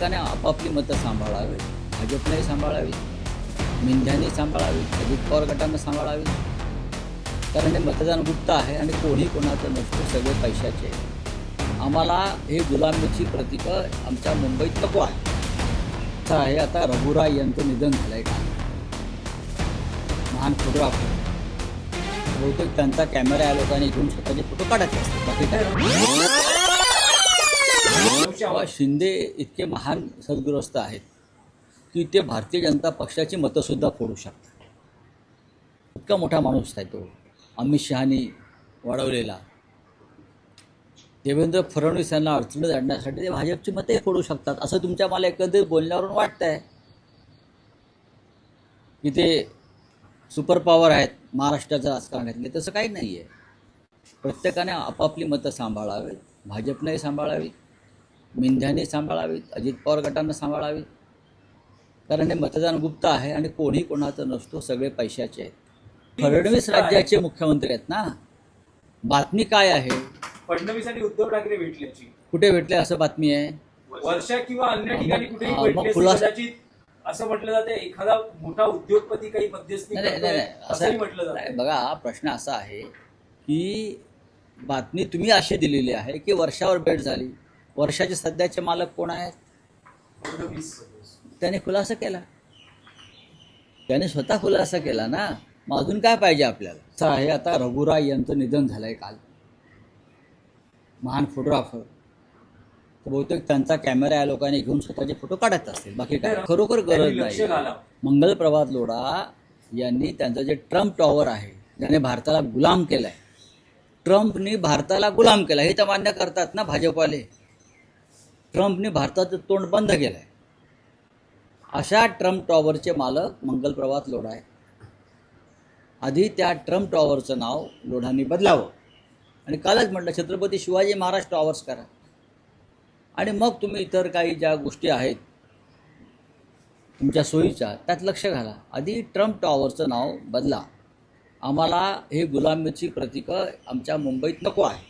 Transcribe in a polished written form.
प्रत्येकाने आपापली मतं सांभाळावी, भाजपने सांभाळावी, मेंढ्यांनी सांभाळावी, अजित पवार गटानं सांभाळावी. कारण हे मतदान गुप्त आहे आणि कोणी कोणाचं नसतं, सगळे पैशाचे आहे. आम्हाला हे गुलामीची प्रतीकं आमच्या मुंबईत नको आहे. असं आहे. आता रघुराय यांचं निधन झालं आहे का, महान फोटोग्राफर. बहुतेक त्यांचा कॅमेरा या लोकांनी घेऊन स्वतःचे फोटो काढायचे असतात, बाकी काय. शिंदे इतके महान सद्ग्रस्त आहेत की ते भारतीय जनता पक्षाची मतंसुद्धा फोडू शकतात. इतका मोठा माणूस आहे तो. अमित शहानी वाढवलेला. देवेंद्र फडणवीस यांना अडचणीत आणण्यासाठी ते भाजपची मतंही फोडू शकतात, असं तुमच्या मला एकंदरीत बोलण्यावरून वाटतं आहे की ते सुपर पॉवर आहेत महाराष्ट्राच्या राजकारणातले. तसं काही नाही आहे. प्रत्येकाने आपापली मतं सांभाळावीत, भाजपनेही सांभाळावी, मेंढ्यांनी सांभाळावीत, अजित पवार गटानं सांभाळावी. कारण हे मतदान गुप्त आहे आणि कोणी कोणाचं नसतो, सगळे पैशाचे आहेत. फडणवीस राज्याचे मुख्यमंत्री आहेत ना. बातमी काय आहे? फडणवीस आणि उद्धव ठाकरे भेटल्याची कुठे भेटले असं बातमी आहे? वर्षा किंवा अन्य ठिकाणी कुठेही मग भेटले खुलासा- कदाचित असं म्हटलं जातं. एखादा मोठा उद्योगपती काही मध्यस्थी नाही करतोय, असंही असं म्हटलं जातं. नाही. बघा, प्रश्न असा आहे की बातमी तुम्ही अशी दिलेली आहे की वर्षावर भेट झाली. वर्षाचे सध्याचे मालक कोण आहेत? फडणवीस. त्याने खुलासा केला. त्याने स्वतः खुलासा केला ना. मग अजून काय पाहिजे आपल्याला? असं आहे. आता रघुराय यांचं निधन झालं आहे काल, महान फोटोग्राफर. तर बहुतेक त्यांचा कॅमेरा या लोकांनी घेऊन स्वतःचे फोटो काढत असतील, बाकी काय. खरोखर गरज त्यांनी लक्ष नाही. घालावं. मंगल प्रभात लोढा यांनी त्यांचं जे ट्रम्प टॉवर आहे, ज्याने भारताला गुलाम केलं आहे, ट्रम्पनी भारताला गुलाम केला, हे तर मान्य करतात ना भाजपवाले. ट्रम्पने भारताचं तोंड बंद केलं आहे. अशा ट्रम्प टॉवरचे मालक मंगल प्रभात लोढा आहे. आधी त्या ट्रम्प टॉवरचं नाव लोढांनी बदलावं आणि कालच म्हटलं छत्रपती शिवाजी महाराज टॉवर्स करा. आणि मग तुम्ही इतर काही ज्या गोष्टी आहेत तुमच्या सोयीच्या, त्यात लक्ष घाला. आधी ट्रम्प टॉवरचं नाव बदला. आम्हाला हे गुलामीची प्रतीकं आमच्या मुंबईत नको आहे.